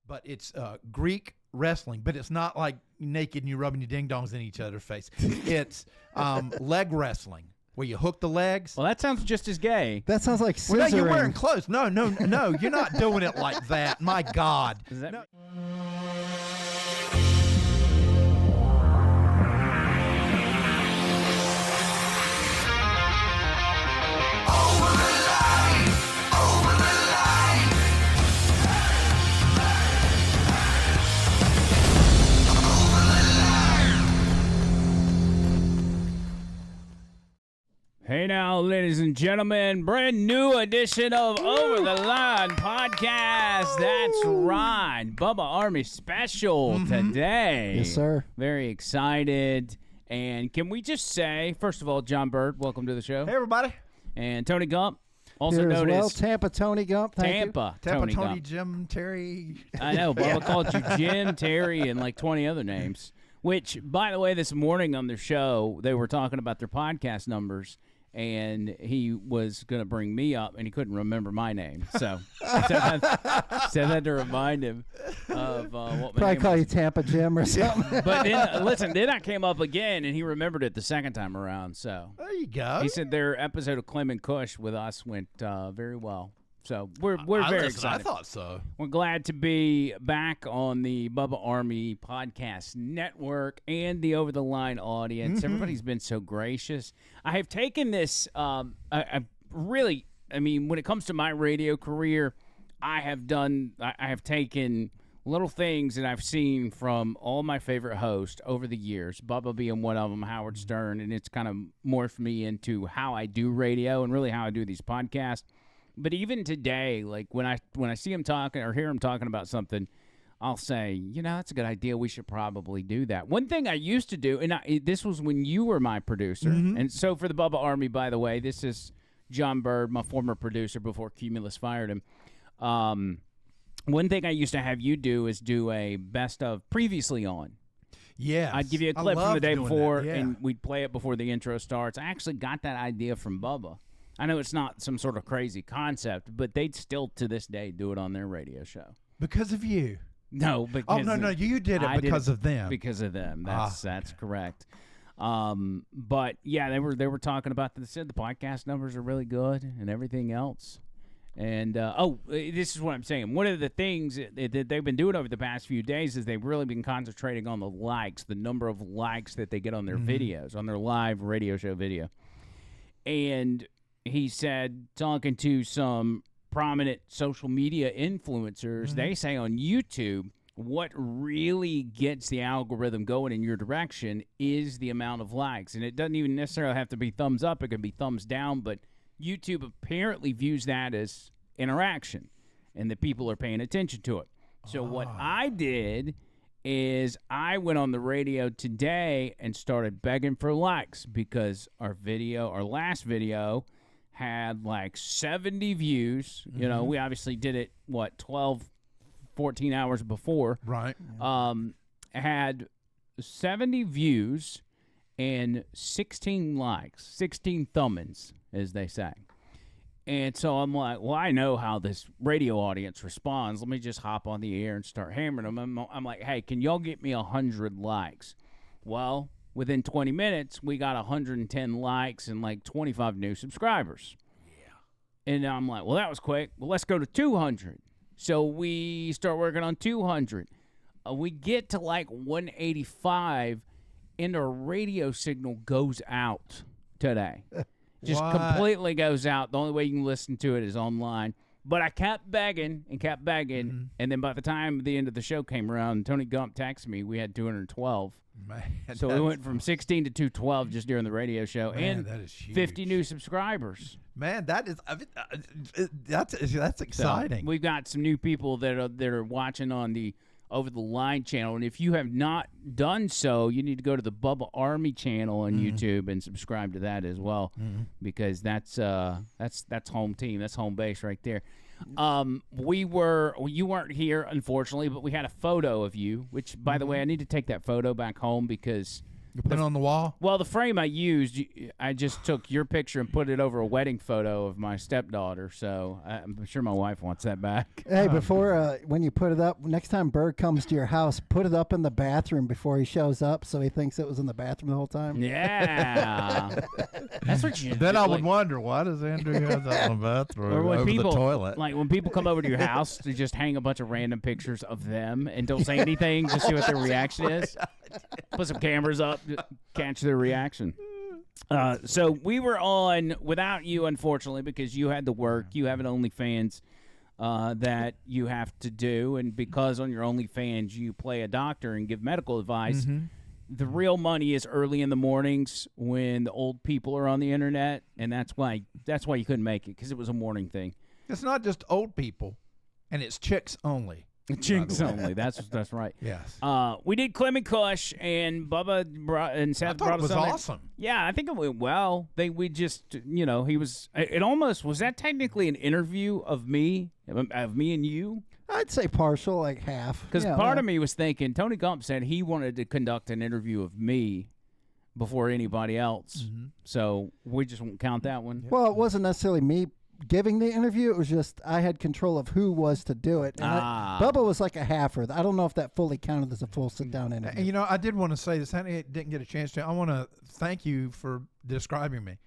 but it's Greek wrestling, but it's not like naked and you're rubbing your ding-dongs in each other's face. It's leg wrestling, where you hook the legs. Well, that sounds just as gay. That sounds like scissoring. Well, no, you're wearing clothes. No, you're not doing it like that. My God. Is that... No. Hey now, ladies and gentlemen, brand new edition of Over the Line podcast. That's right, Bubba Army special today. Yes, sir. Very excited. And can we just say, first of all, John Bird, welcome to the show. Hey, everybody. And Tony Gump, also Here as known well, as Tampa Tony Gump. Thank you. Tony Tony, Gump. Jim, Terry. I know, Bubba called you Jim, Terry, and like 20 other names. Which, by the way, this morning on their show, they were talking about their podcast numbers. And he was going to bring me up, and he couldn't remember my name. So I had to remind him of what my Probably name call was. you Tampa Jim or something. But then, listen, then I came up again, and he remembered it the second time around. So There you go. he said their episode of Clem and Kush with us went very well. So we're very excited. I thought so. We're glad to be back on the Bubba Army Podcast Network and the Over the Line audience. Everybody's been so gracious. I have taken this, when it comes to my radio career, I have taken little things that I've seen from all my favorite hosts over the years, Bubba being one of them, Howard Stern, and it's kind of morphed me into how I do radio and really how I do these podcasts. But even today, like when I see him talking or hear him talking about something, I'll say, that's a good idea. We should probably do that. One thing I used to do, and this was when you were my producer. And so for the Bubba Army, by the way, this is John Bird, my former producer before Cumulus fired him. One thing I used to have you do is do a best of previously on. Yeah, I'd give you a clip from the day before, and we'd play it before the intro starts. I actually got that idea from Bubba. I know it's not some sort of crazy concept, but they'd still to this day do it on their radio show. Because of you. No, because no, you did it because of them. Because of them. That's correct. But yeah, they were talking about the podcast numbers are really good and everything else. And this is what I'm saying. One of the things that they've been doing over the past few days is they've really been concentrating on the likes, the number of likes that they get on their videos, on their live radio show video. And he said, talking to some prominent social media influencers, they say on YouTube, what really gets the algorithm going in your direction is the amount of likes. And it doesn't even necessarily have to be thumbs up. It can be thumbs down. But YouTube apparently views that as interaction and that people are paying attention to it. So what I did is I went on the radio today and started begging for likes because our last video had like 70 views. We obviously did it, 12, 14 hours before. Right. Had 70 views and 16 likes, 16 thumbins, as they say. And so I'm like, well, I know how this radio audience responds. Let me just hop on the air and start hammering them. I'm like, hey, can y'all get me 100 likes? Well, within 20 minutes, we got 110 likes and like 25 new subscribers. Yeah. And I'm like, well, that was quick. Well, let's go to 200. So we start working on 200. We get to like 185, and our radio signal goes out today. Just completely goes out. The only way you can listen to it is online. But I kept begging and kept begging, and then by the time the end of the show came around, Tony Gump texted me. We had 212. Man, so we went from 16 to 212 just during the radio show, and that is huge. 50 new subscribers. Man, that is that's exciting. So we've got some new people that are watching on the Over the Line channel, and if you have not done so, you need to go to the Bubba Army channel on YouTube and subscribe to that as well, because that's home team, that's home base right there. You weren't here, unfortunately, but we had a photo of you, which, by the way, I need to take that photo back home because You put it on the wall? Well, the frame I used, I just took your picture and put it over a wedding photo of my stepdaughter. So I'm sure my wife wants that back. Hey, before when you put it up, next time Bird comes to your house, put it up in the bathroom before he shows up, so he thinks it was in the bathroom the whole time. Yeah, that's what you. Then I would wonder, why does Andrew have that in the bathroom Or when over people, the toilet? like when people come over to your house to just hang a bunch of random pictures of them and don't say anything, just see what their reaction is. Put some cameras up, catch their reaction. So we were on without you, unfortunately, because you had to work. You have an OnlyFans that you have to do, and because on your OnlyFans you play a doctor and give medical advice. The real money is early in the mornings when the old people are on the internet, and that's why you couldn't make it, because it was a morning thing. It's not just old people, and it's chicks only. Chicks only. That's right. Yes. We did Clem and Kush, and Bubba and Seth I thought brought it was us on there. awesome. Yeah, I think it went well. We just, he was. It almost was that technically an interview of me and you. I'd say partial, like half. Because part of me was thinking, Tony Gump said he wanted to conduct an interview of me before anybody else. So we just won't count that one. Well, it wasn't necessarily me giving the interview. It was just I had control of who was to do it. And Bubba was like a halfer. I don't know if that fully counted as a full sit-down interview. And, I did want to say this. I didn't get a chance to. I want to thank you for describing me.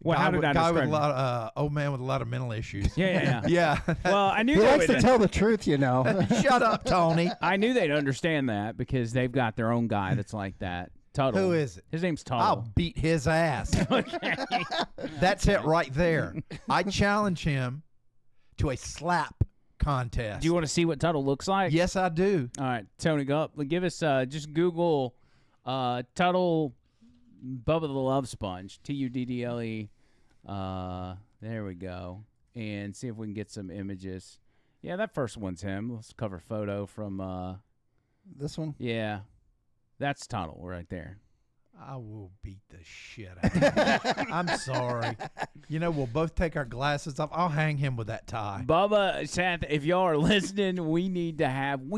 Well, how did I describe describe with a lot of old man with a lot of mental issues. Yeah. Yeah. Well, I knew he they likes would. to tell the truth, Shut up, Tony. I knew they'd understand that because they've got their own guy that's like that. Tuttle. Who is it? His name's Tuttle. I'll beat his ass. Okay. That's it right there. I challenge him to a slap contest. Do you want to see what Tuttle looks like? Yes, I do. All right, Tony, go up. Give us just Google Tuttle Bubba the Love Sponge, Tuddle. There we go, and see if we can get some images. Yeah, that first one's him. Let's cover photo from this one. Yeah, that's Tuttle right there. I will beat the shit out of him. I'm sorry. We'll both take our glasses off. I'll hang him with that tie. Bubba, Seth, if y'all are listening, we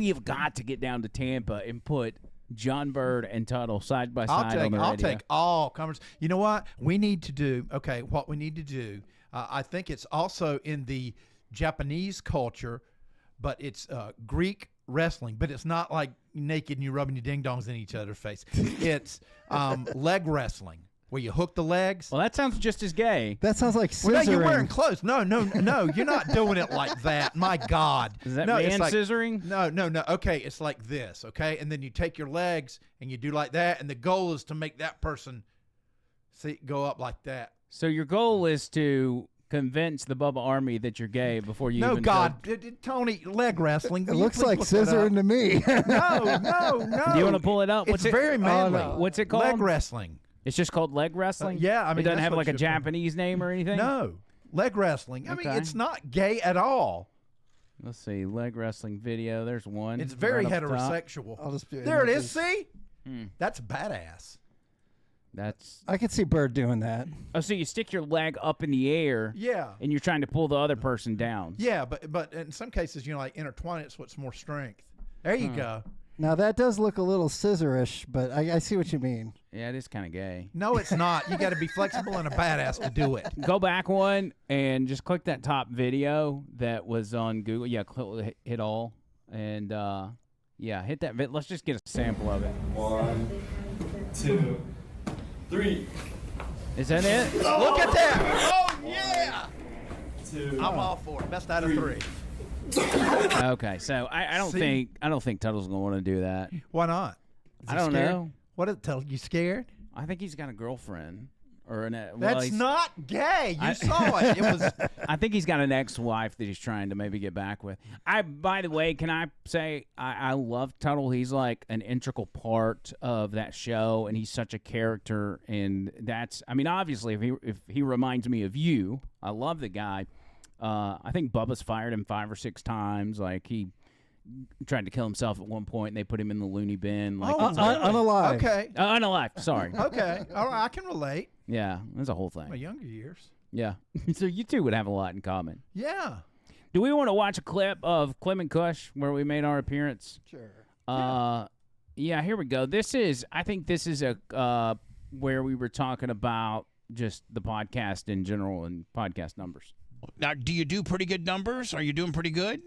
have got to get down to Tampa and put John Bird and Tuttle side by side on the radio. I'll take all comers. You know what? We need to do, what we need to do, I think it's also in the Japanese culture, but it's Greek wrestling, but it's not like naked and you rubbing your ding-dongs in each other's face. It's leg wrestling, where you hook the legs. Well, that sounds just as gay. That sounds like scissoring. Well, you're wearing clothes. No, you're not doing it like that. My God. Is that it's like, scissoring? No. Okay, it's like this, okay? And then you take your legs and you do like that, and the goal is to make that person go up like that. So your goal is to convince the Bubba Army that you're gay before you even Tony, leg wrestling. It looks like scissoring to me. No. Do you want to pull it up? It's very manly. What's it called? Leg wrestling. It's just called leg wrestling? Yeah, it doesn't have like a Japanese name or anything? No. Leg wrestling. I mean, it's not gay at all. Let's see. Leg wrestling video. There's one. It's very right heterosexual. I'll just do there it is. See? That's badass. I could see Bird doing that. Oh, so you stick your leg up in the air. Yeah. And you're trying to pull the other person down. Yeah, but in some cases, like intertwine it's what's more strength. There you go. Now that does look a little scissorish, but I see what you mean. Yeah, it is kind of gay. No, it's not. You got to be flexible and a badass to do it. Go back one and just click that top video that was on Google. Yeah, hit all. And, hit that. Let's just get a sample of it. 1, 2, 3. Is that it? Look at that. Oh, yeah. 2. I'm all for it. Best out of 3. Okay, so I don't think Tuttle's gonna want to do that. Why not? I don't know. What did it tell you? Scared? I think he's got a girlfriend or That's not gay. You saw it. It was. I think he's got an ex-wife that he's trying to maybe get back with. By the way, can I say I love Tuttle. He's like an integral part of that show, and he's such a character. And obviously, if he reminds me of you, I love the guy. I think Bubba's fired him 5 or 6 times. Like he tried to kill himself at one point, and they put him in the loony bin. Like unalive. Okay. Unalive. Sorry. Okay. All right. I can relate. Yeah, that's a whole thing. My younger years. Yeah. So you two would have a lot in common. Yeah. Do we want to watch a clip of Clem and Kush where we made our appearance? Sure. Yeah, here we go. I think this is where we were talking about just the podcast in general and podcast numbers. Now, do you do pretty good numbers? Are you doing pretty good?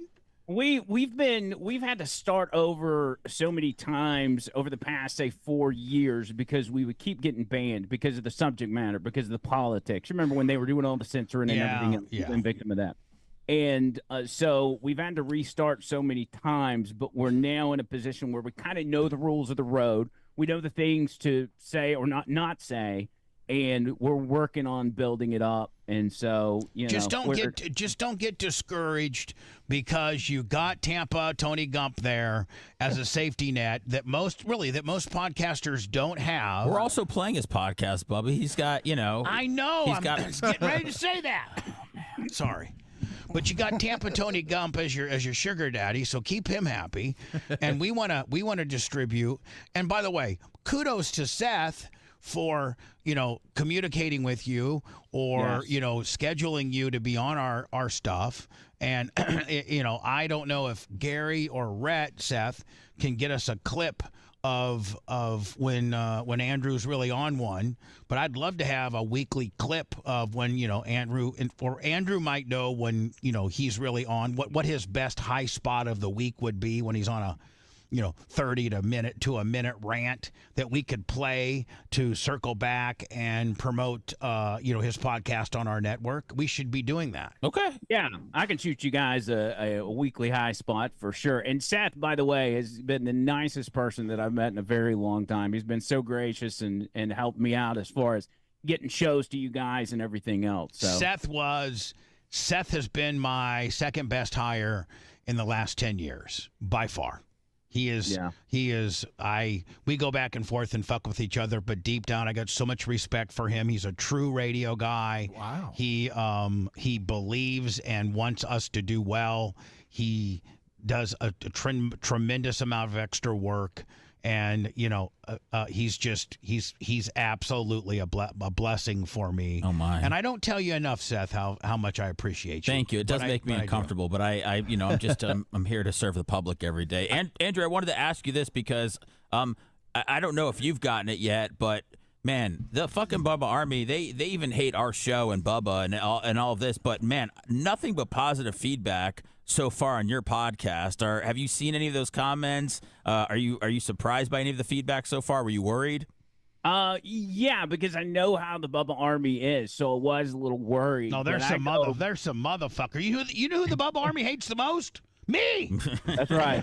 We've had to start over so many times over the past, say, 4 years because we would keep getting banned because of the subject matter, because of the politics. Remember when they were doing all the censoring and everything else? Yeah. We've been victim of that. And so we've had to restart so many times, but we're now in a position where we kind of know the rules of the road. We know the things to say or not say, and we're working on building it up. And so, just don't get discouraged because you got Tampa Tony Gump there as a safety net that most podcasters don't have. We're also playing his podcast, Bubba. He's got, I know. I'm getting ready to say that. Sorry. But you got Tampa Tony Gump as your sugar daddy, so keep him happy. And we wanna distribute. And by the way, kudos to Seth for communicating with you or scheduling you to be on our stuff. And I don't know if Gary or Rhett, Seth, can get us a clip of when Andrew's really on one, but I'd love to have a weekly clip of when Andrew might know when he's really on, what his best high spot of the week would be when he's on a 30 to a minute rant that we could play to circle back and promote his podcast on our network. We should be doing that. Okay. Yeah, I can shoot you guys a weekly high spot for sure. And Seth, by the way, has been the nicest person that I've met in a very long time. He's been so gracious and helped me out as far as getting shows to you guys and everything else. So Seth has been my second best hire in the last 10 years by far. He is. We go back and forth and fuck with each other, but deep down, I got so much respect for him. He's a true radio guy. Wow. He believes and wants us to do well. He does a tremendous amount of extra work, and he's absolutely a blessing for me. Oh my! And I don't tell you enough, Seth, how much I appreciate you. Thank you. It does make me uncomfortable, but I'm just I'm here to serve the public every day. And Andrew, I wanted to ask you this because I don't know if you've gotten it yet, but man, the fucking Bubba Army, they even hate our show and Bubba and all of this, but man, nothing but positive feedback so far on your podcast. Have you seen any of those comments? Are you surprised by any of the feedback so far? Were you worried? Yeah, because I know how the Bubba Army is, so I was a little worried. No, there's some motherfucker. You know who the Bubba Army hates the most? Me. That's right.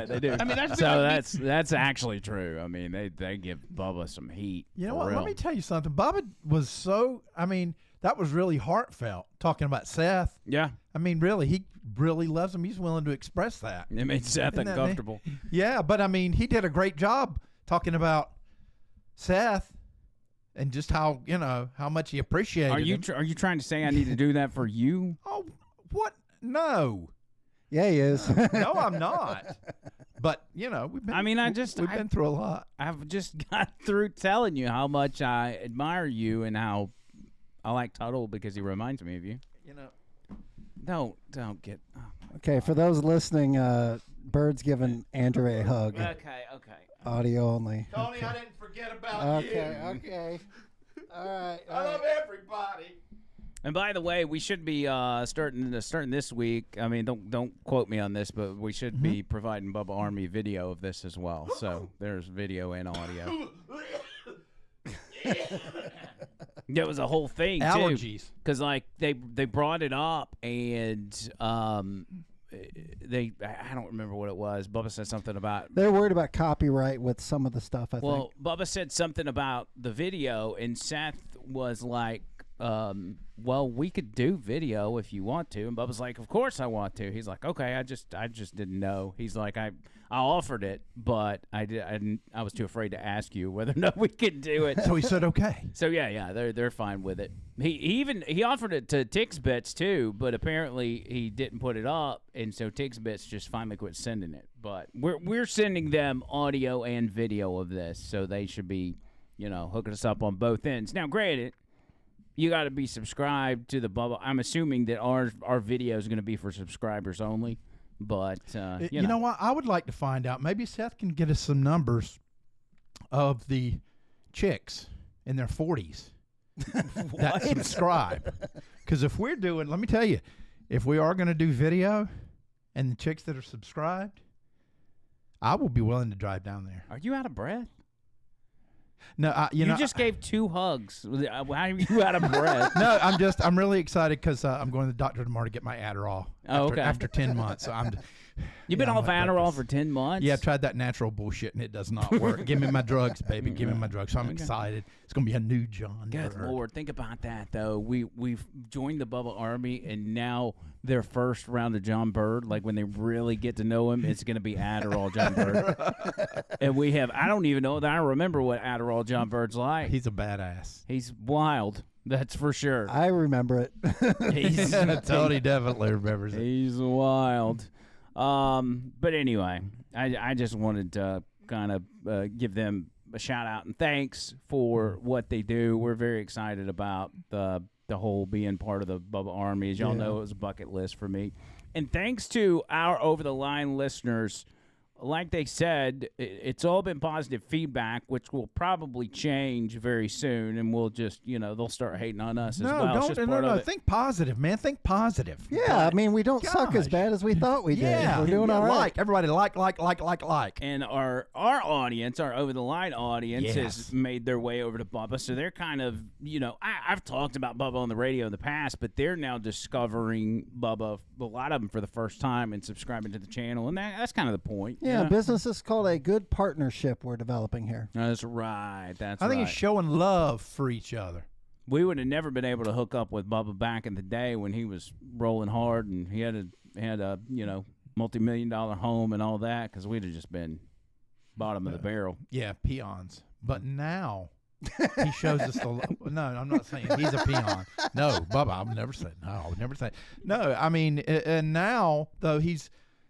They do. I mean, that's actually true. I mean, they give Bubba some heat. You know what? Let me tell you something. Bubba was so. I mean, that was really heartfelt talking about Seth. Yeah. I mean, really, he really loves him. He's willing to express that. It made Seth uncomfortable. Yeah, but I mean, he did a great job talking about Seth and just how much he appreciated him. Are you trying to say I need to do that for you? Oh, what? No. Yeah, he is. No, I'm not. But we've been through a lot. I've just got through telling you how much I admire you and how I like Tuttle because he reminds me of you. Don't get. Oh. Okay, for those listening, Bird's giving Andrew a hug. Okay. Audio only. Tony, I didn't forget about you. Okay. All right. I love everybody. And by the way, we should be starting this week. I mean, don't quote me on this, but we should be providing Bubba Army video of this as well. So there's video and audio. It was a whole thing. Allergies. Because they brought it up and I don't remember what it was. Bubba said something about they're worried about copyright with some of the stuff. I think. Well, Bubba said something about the video, and Seth was like, well, we could do video if you want to. And Bubba's like, of course I want to. He's like, okay, I just didn't know. He's like, I offered it, but I was too afraid to ask you whether or not we could do it. So he said okay. So yeah, they're fine with it. He offered it to Tixbits too, but apparently he didn't put it up, and so Tixbits just finally quit sending it. But we're sending them audio and video of this, so they should be, hooking us up on both ends. Now, granted, you got to be subscribed to the Bubba. I'm assuming that our video is going to be for subscribers only. But you know what? I would like to find out. Maybe Seth can get us some numbers of the chicks in their 40s that subscribe. Because if we're doing, let me tell you, if we are going to do video and the chicks that are subscribed, I will be willing to drive down there. Are you out of breath? No, you know, just gave 2 hugs. How are you out of breath? No, I'm really excited because I'm going to the doctor tomorrow to get my Adderall. After 10 months. So You've been off Adderall for 10 months? Yeah, I've tried that natural bullshit and it does not work. Give me my drugs, baby. Give me my drugs. So I'm excited. It's going to be a new John. Good Bird. Lord, think about that though. We've joined the Bubba Army, and now their first round of John Bird, like when they really get to know him, it's going to be Adderall John Bird. And we have, I don't even know that I remember what Adderall John Bird's like. He's a badass. He's wild. That's for sure. I remember it. Tony definitely remembers it. He's wild. But anyway, I just wanted to kind of give them a shout out and thanks for what they do. We're very excited about the whole being part of the Bubba Army. As y'all know, it was a bucket list for me. And thanks to our over the line listeners. Like they said, it's all been positive feedback, which will probably change very soon, and we'll just, they'll start hating on us as well. No. Think positive, man. Think positive. Yeah, I mean, we don't suck as bad as we thought we did. Yeah, we're doing all right. Everybody like. And our audience, our over the line audience, has made their way over to Bubba, so they're kind of, I've talked about Bubba on the radio in the past, but they're now discovering Bubba, a lot of them for the first time, and subscribing to the channel, and that's kind of the point. Yeah, business is called a good partnership we're developing here. That's right. I think it's showing love for each other. We would have never been able to hook up with Bubba back in the day when he was rolling hard and he had a multi-million-dollar home and all that, because we'd have just been bottom of the barrel. Yeah, peons. But now he shows us the love. No, I'm not saying he's a peon. No, Bubba, I would never say. No, I would never say. No, I mean, and now though he's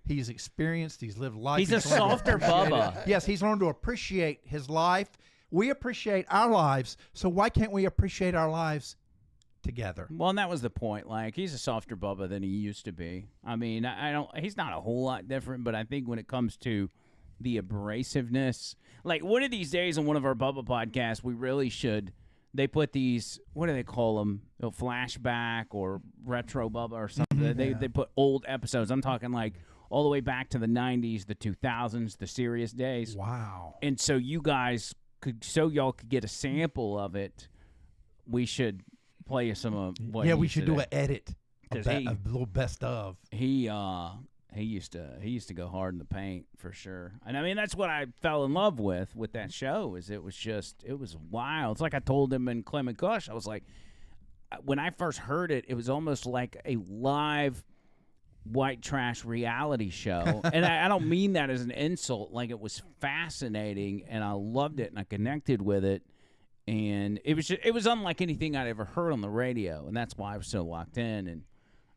experienced, he's lived life. He's a softer Bubba. Yes, he's learned to appreciate his life. We appreciate our lives, so why can't we appreciate our lives together? Well, and that was the point. Like, he's a softer Bubba than he used to be. I mean, he's not a whole lot different, but I think when it comes to the abrasiveness, like one of these days on one of our Bubba podcasts, we really should. They put these, what do they call them? Flashback or retro Bubba or something. They put old episodes. I'm talking like all the way back to the 90s, the 2000s, the serious days. Wow. And so y'all could get a sample of it, we should play you some of what we should do an edit. A little best of. He used to go hard in the paint for sure. And I mean, that's what I fell in love with that show, is it was wild. It's like I told him in Clement Gush, I was like, when I first heard it, it was almost like a live white trash reality show. And I don't mean that as an insult. Like, it was fascinating and I loved it and I connected with it. And it was unlike anything I'd ever heard on the radio. And that's why I was so locked in. And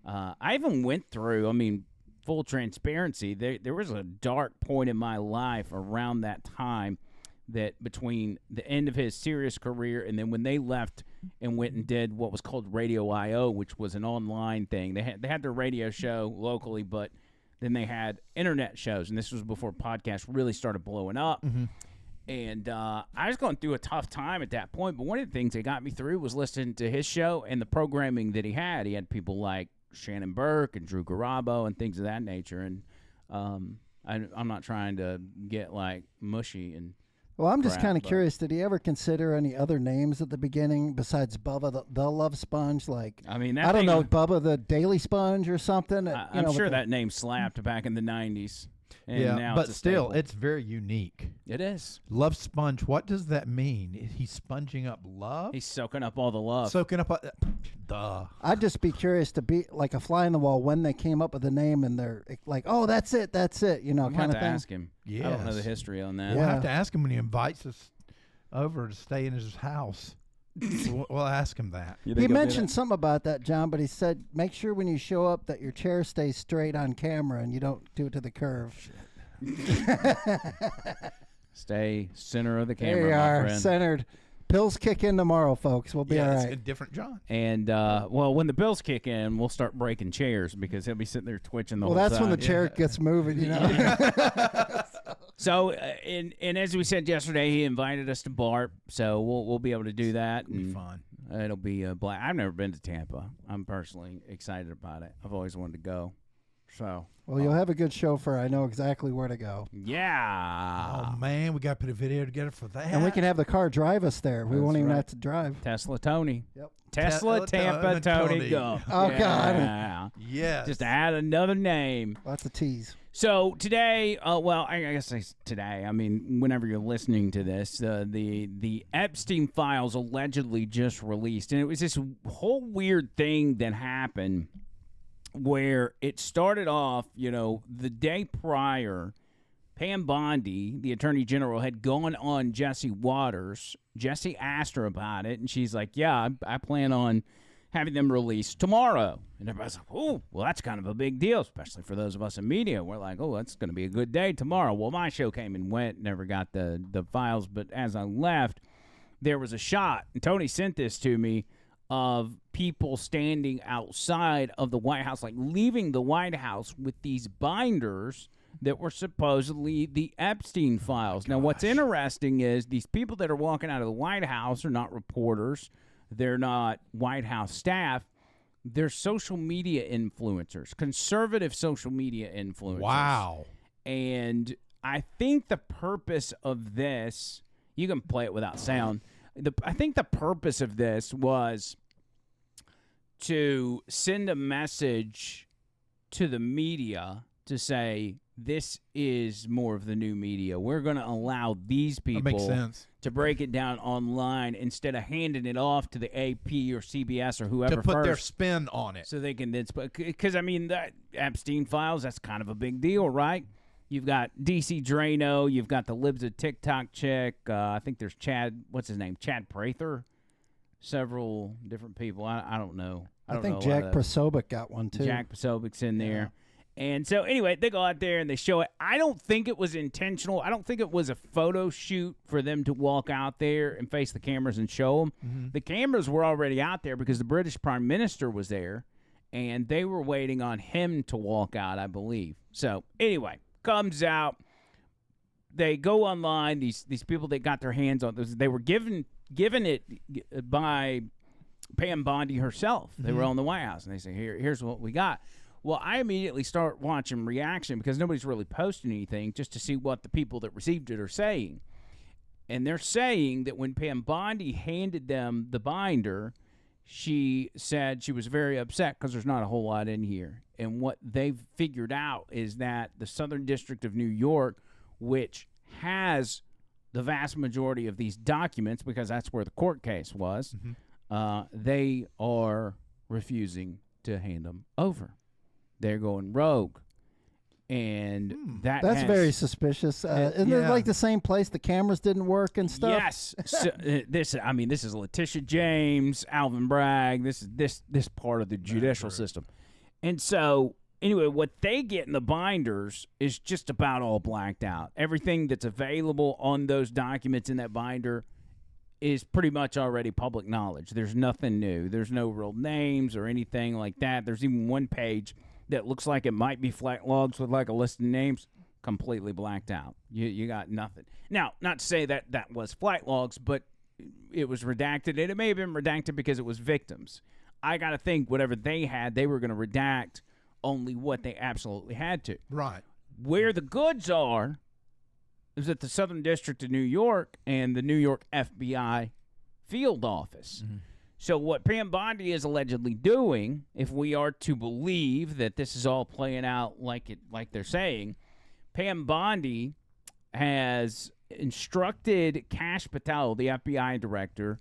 I even went through, I mean, full transparency, there was a dark point in my life around that time, that between the end of his serious career and then when they left and went and did what was called Radio I.O., which was an online thing. They had their radio show locally, but then they had internet shows, and this was before podcasts really started blowing up. Mm-hmm. And I was going through a tough time at that point, but one of the things that got me through was listening to his show and the programming that he had. He had people like Shannon Burke and Drew Garabo and things of that nature. And I'm not trying to get like mushy and well, I'm just kind of curious. Did he ever consider any other names at the beginning besides Bubba the Love Sponge? Like, I mean, I don't know, Bubba the Daily Sponge or something. I'm sure that name slapped back in the 90s. And yeah, now but still, it's very unique. It is. Love sponge. What does that mean? He's sponging up love? He's soaking up all the love. Soaking up. Duh. I'd just be curious to be like a fly in the wall when they came up with the name and they're like, oh, that's it, you know, kind of thing. Ask him. Yes. I don't know the history on that. We'll have to ask him when he invites us over to stay in his house. We'll ask him that. He mentioned something about that, John, but he said, make sure when you show up that your chair stays straight on camera and you don't do it to the curve. Stay center of the camera, there you are, my friend. centered. Pills kick in tomorrow, folks. We'll be all It's right. a different John. And well, when the bills kick in, we'll start breaking chairs because he'll be sitting there twitching the Well, whole that's when the time. chair gets moving, you know. So, and as we said yesterday, he invited us to Bart, so we'll be able to do that. It'll be and fun. It'll be a blast. I've never been to Tampa. I'm personally excited about it. I've always wanted to go. So. Well, you'll have a good chauffeur. I know exactly where to go. Yeah. Oh man, we got to put a video together for that. And we can have the car drive us there. We That's won't even right. have to drive. Tesla Tony. Yep. Tesla Tampa Tony go. Oh, God. Yeah. Yes. Just add another name. Lots of teas. So today, well, I guess today. I mean, whenever you're listening to this, the Epstein files allegedly just released, and it was this whole weird thing that happened where it started off. You know, the day prior, Pam Bondi, the Attorney General, had gone on Jesse Waters. Jesse asked her about it, and she's like, "Yeah, I plan on having them released tomorrow." And everybody's like, "Oh, well, that's kind of a big deal, especially for those of us in media." We're like, "Oh, that's going to be a good day tomorrow." Well, my show came and went, never got the files, but as I left, there was a shot, and Tony sent this to me, of people standing outside of the White House, like leaving the White House with these binders that were supposedly the Epstein files. Now, what's interesting is these people that are walking out of the White House are not reporters. They're not White House staff. They're social media influencers, conservative social media influencers. Wow. And I think the purpose of this, you can play it without sound. I think the purpose of this was to send a message to the media to say, this is more of the new media. We're going to allow these people That makes sense. to break it down online instead of handing it off to the AP or CBS or whoever To put their first, spin on it. so they can then, because I mean, that Epstein files, that's kind of a big deal, right? You've got DC Drano, you've got the Libs of TikTok chick. I think there's Chad, what's his name? Chad Prather. Several different people. I don't know. I think Jack Prosobic got one, too. Jack Posobic's in there. And so, anyway, they go out there and they show it. I don't think it was intentional. I don't think it was a photo shoot for them to walk out there and face the cameras and show them. Mm-hmm. The cameras were already out there because the British Prime Minister was there, and they were waiting on him to walk out, I believe. So, anyway, comes out. They go online. These people that got their hands on this, they were given it by Pam Bondi herself. They were on the White House, and they say, here's what we got. Well, I immediately start watching reaction because nobody's really posting anything just to see what the people that received it are saying. And they're saying that when Pam Bondi handed them the binder, she said she was very upset because there's not a whole lot in here. And what they've figured out is that the Southern District of New York, which has the vast majority of these documents because that's where the court case was, they are refusing to hand them over. They're going rogue. And that's very suspicious. Isn't it like the same place the cameras didn't work and stuff? Yes. So, this is Letitia James, Alvin Bragg. This is this part of the judicial system. And so, anyway, what they get in the binders is just about all blacked out. Everything that's available on those documents in that binder is pretty much already public knowledge. There's nothing new. There's no real names or anything like that. There's even one page that looks like it might be flat logs with like a list of names, completely blacked out. You got nothing. Now, not to say that that was flat logs, but it was redacted, and it may have been redacted because it was victims. I got to think whatever they had, they were going to redact only what they absolutely had to. Right. Where the goods are is at the Southern District of New York and the New York FBI field office. Mm-hmm. So what Pam Bondi is allegedly doing, if we are to believe that this is all playing out like they're saying, Pam Bondi has instructed Kash Patel, the FBI director,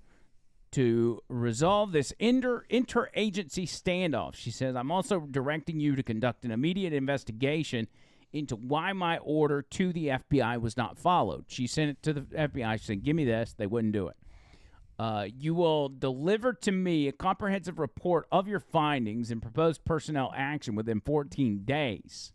to resolve this interagency standoff. She says, "I'm also directing you to conduct an immediate investigation into why my order to the FBI was not followed." She sent it to the FBI. She said, "Give me this." They wouldn't do it. "You will deliver to me a comprehensive report of your findings and proposed personnel action within 14 days.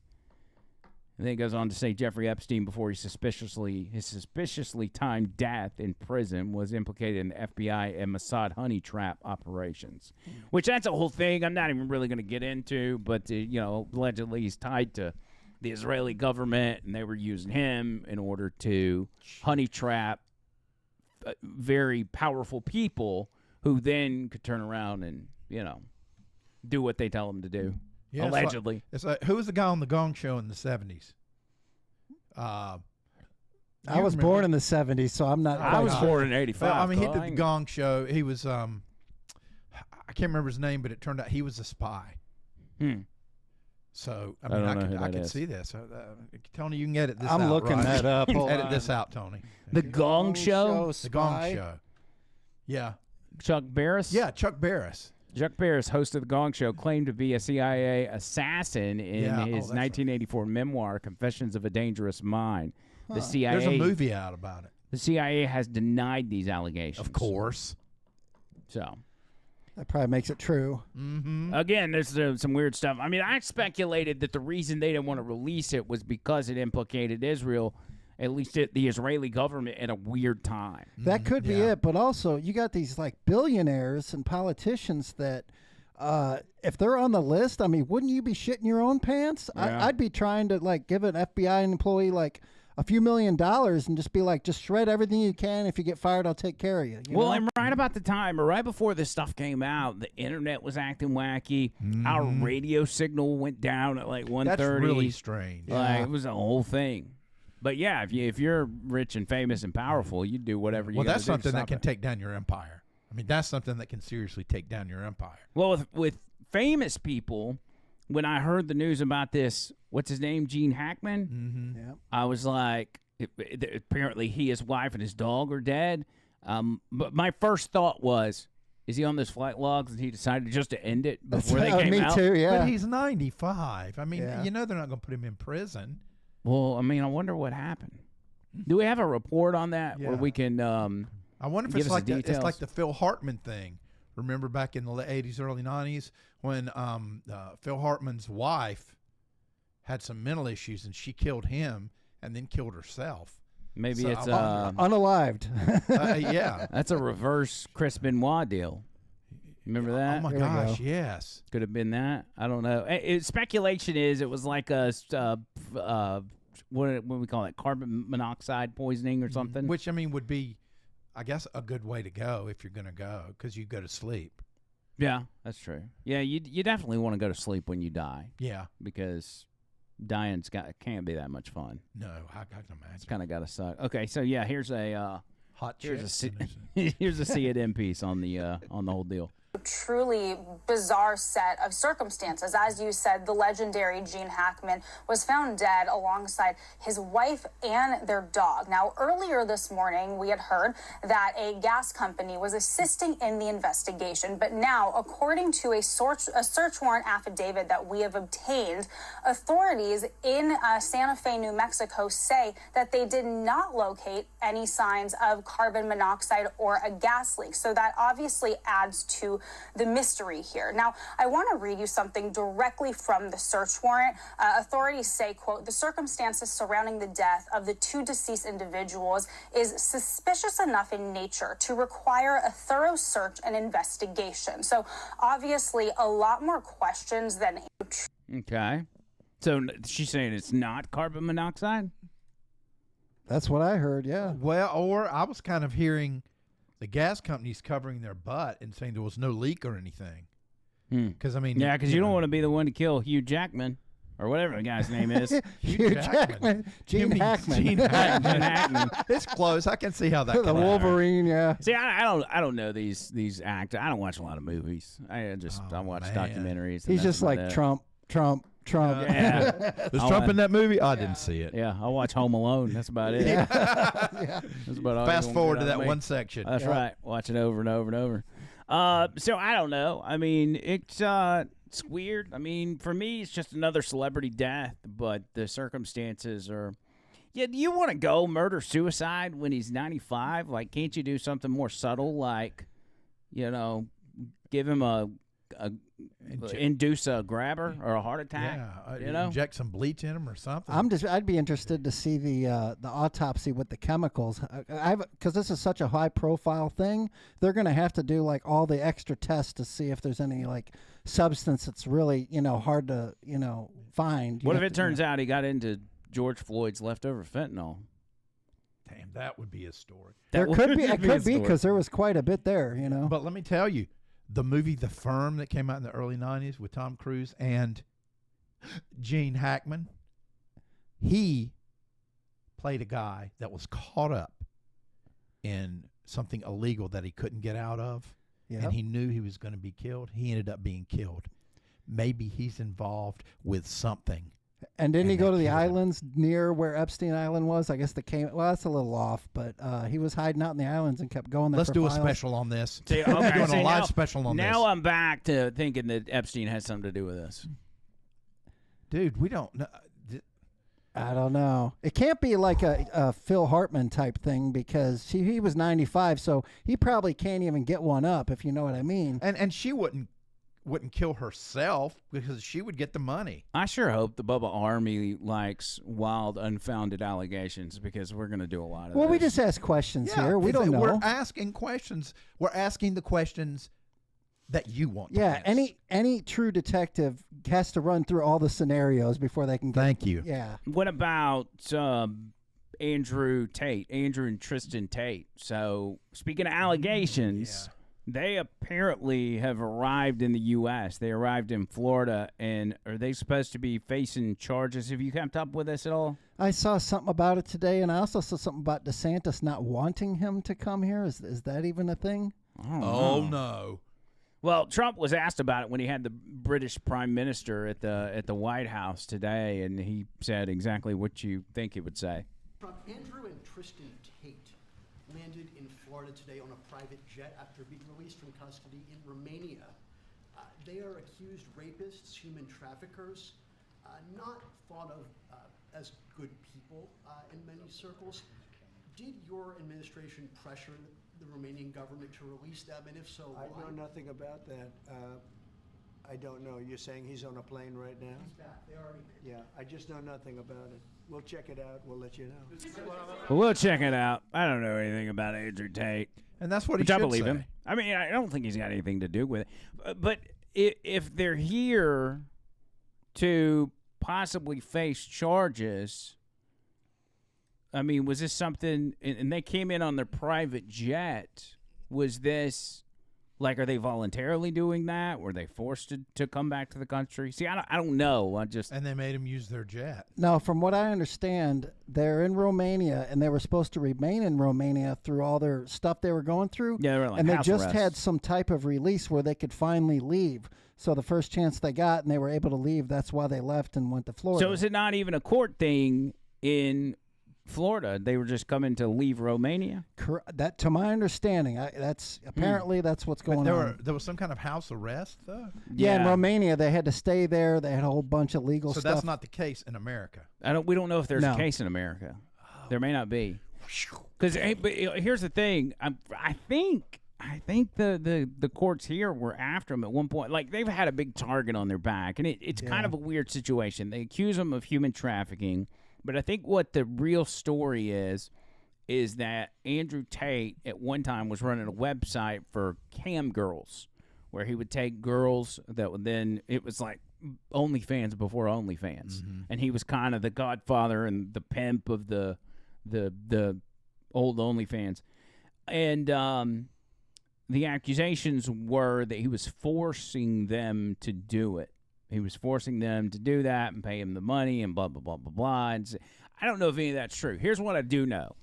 And then it goes on to say Jeffrey Epstein, before his suspiciously timed death in prison, was implicated in the FBI and Mossad honey trap operations, which that's a whole thing I'm not even really going to get into, but, allegedly he's tied to the Israeli government, and they were using him in order to honey trap very powerful people who then could turn around and, do what they tell them to do. Yeah, allegedly. It's like who was the guy on the Gong Show in the 70s? I was born in the 70s, so I'm not. I was born in 85. Well, I mean, he did the Gong Show. He was, I can't remember his name, but it turned out he was a spy. So, I mean, I can see this. Tony, you can edit this out. I'm looking that up. Edit this out, Tony. The Gong Show? The Gong Show. Yeah. Chuck Barris? Yeah, Chuck Barris. Chuck Barris, host of The Gong Show, claimed to be a CIA assassin in his 1984 memoir, Confessions of a Dangerous Mind. The CIA, there's a movie out about it. The CIA has denied these allegations. Of course. So that probably makes it true. Mm-hmm. Again, there's some weird stuff. I mean, I speculated that the reason they didn't want to release it was because it implicated Israel, at least the Israeli government, at a weird time. That could be it, but also you got these like billionaires and politicians that if they're on the list, I mean, wouldn't you be shitting your own pants? Yeah. I'd be trying to like give an FBI employee like a few $1 million and just be like, just shred everything you can. If you get fired, I'll take care of you. Well, and right about the time, or right before this stuff came out, the internet was acting wacky. Our radio signal went down at like 1:30. That's really strange. Like, it was a whole thing. But yeah, if you're rich and famous and powerful, you do whatever you. Well, that's something that can take down your empire. I mean, that's something that can seriously take down your empire. Well, with famous people, when I heard the news about this, what's his name, Gene Hackman, I was like, apparently his wife and his dog are dead. But my first thought was, is he on those flight logs and he decided just to end it before they came out? Me too, yeah. But he's 95. I mean, they're not going to put him in prison. Well, I mean, I wonder what happened. Do we have a report on that where we can I wonder if it's like the Phil Hartman thing. Remember back in the late 80s, early 90s when Phil Hartman's wife had some mental issues and she killed him and then killed herself. Maybe So it's unalived. Yeah. That's a reverse Chris Benoit deal. Remember that? Oh my gosh, yes. Could have been that. I don't know. Speculation is it was like a what we call it, carbon monoxide poisoning or something. Which I mean would be, I guess, a good way to go if you're going to go because you go to sleep. Yeah, that's true. Yeah, you definitely want to go to sleep when you die. Yeah, because dying can't be that much fun. No, I can imagine. It's kind of got to suck. Okay, so yeah, here's a here's a CNN piece on the whole deal. Truly bizarre set of circumstances. As you said, the legendary Gene Hackman was found dead alongside his wife and their dog. Now, earlier this morning, we had heard that a gas company was assisting in the investigation. But now, according to a search warrant affidavit that we have obtained, authorities in Santa Fe, New Mexico say that they did not locate any signs of carbon monoxide or a gas leak. So that obviously adds to the mystery here. Now, I want to read you something directly from the search warrant. Authorities say, quote, the circumstances surrounding the death of the two deceased individuals is suspicious enough in nature to require a thorough search and investigation. So obviously a lot more questions than. Okay. So she's saying it's not carbon monoxide? That's what I heard, yeah. Well, or I was kind of hearing the gas companies covering their butt and saying there was no leak or anything. Because I mean, because you don't want to be the one to kill Hugh Jackman or whatever the guy's name is. Hugh Jackman. Gene Hackman. Gene Hackman. It's close. I can see how that. The Wolverine, yeah. See, I don't know these actors. I don't watch a lot of movies. I watch documentaries. He's just like Trump. Yeah. Was Trump in that movie? I didn't see it. Yeah, I'll watch Home Alone. That's about it. Yeah. That's about all. Fast forward to that one section. That's right. Watch it over and over and over. So I don't know. I mean, it's weird. I mean, for me, it's just another celebrity death, but the circumstances are. Yeah, do you want to go murder suicide when he's 95? Like, can't you do something more subtle, like, give him a induce a grabber or a heart attack. Yeah, inject some bleach in him or something. I'd be interested to see the autopsy with the chemicals. Because this is such a high profile thing, they're going to have to do like all the extra tests to see if there's any like substance that's really hard to find. What if it turns out he got into George Floyd's leftover fentanyl? Damn, that would be a story. It could be because there was quite a bit there, But let me tell you, the movie The Firm that came out in the early 90s with Tom Cruise and Gene Hackman, he played a guy that was caught up in something illegal that he couldn't get out of, and he knew he was going to be killed. He ended up being killed. Maybe he's involved with something. And didn't he go to the islands near where Epstein Island was? I guess that's a little off, but he was hiding out in the islands and kept going there. Let's do a special on this. We're doing a live special on this. Now I'm back to thinking that Epstein has something to do with this. Dude, we don't know. I don't know. It can't be like a Phil Hartman type thing because he was 95, so he probably can't even get one up, if you know what I mean. And she wouldn't kill herself because she would get the money. I sure hope the Bubba Army likes wild, unfounded allegations because we're going to do a lot of Well, this. we just ask questions here. We don't know. We're asking questions. We're asking the questions that you want to ask. Any true detective has to run through all the scenarios before they can get... Thank you. Yeah. What about Andrew and Tristan Tate? So, speaking of allegations... They apparently have arrived in the U.S. They arrived in Florida, and are they supposed to be facing charges? Have you kept up with this at all? I saw something about it today, and I also saw something about DeSantis not wanting him to come here. Is that even a thing? Oh, no. Well, Trump was asked about it when he had the British Prime Minister at the White House today, and he said exactly what you think he would say. Andrew and Tristan Tate landed in Florida today on a private jet after being released from custody in Romania. They are accused rapists, human traffickers, not thought of as good people in many circles. Did your administration pressure the Romanian government to release them, and if so, why? I know nothing about that. I don't know. You're saying he's on a plane right now? He's back. They already did. Yeah, I just know nothing about it. We'll check it out. We'll let you know. Well, we'll check it out. I don't know anything about Andrew Tate. And that's what he Which I should believe say. him. I mean, I don't think he's got anything to do with it. But if they're here to possibly face charges, I mean, was this something, and they came in on their private jet, was this, like, are they voluntarily doing that? Were they forced to come back to the country? See, I don't know. And they made him use their jet. No, from what I understand, they're in Romania, and they were supposed to remain in Romania through all their stuff they were going through. Yeah, they were like and they house just arrest. had some type of release where they could finally leave. So the first chance they got, and they were able to leave, that's why they left and went to Florida. So is it not even a court thing in Florida? They were just coming to leave Romania? That, to my understanding, that's what's going on. There was some kind of house arrest, though? Yeah, in Romania, they had to stay there. They had a whole bunch of legal stuff. So that's not the case in America. We don't know if there's a case in America. There may not be. Because here's the thing. I think the courts here were after him at one point. Like, they've had a big target on their back, and it's kind of a weird situation. They accuse him of human trafficking, but I think what the real story is that Andrew Tate at one time was running a website for cam girls, where he would take girls that would then, it was like OnlyFans before OnlyFans, and he was kind of the godfather and the pimp of the old OnlyFans, and the accusations were that he was forcing them to do it. He was forcing them to do that and pay him the money and blah, blah, blah, blah, blah. And I don't know if any of that's true. Here's what I do know.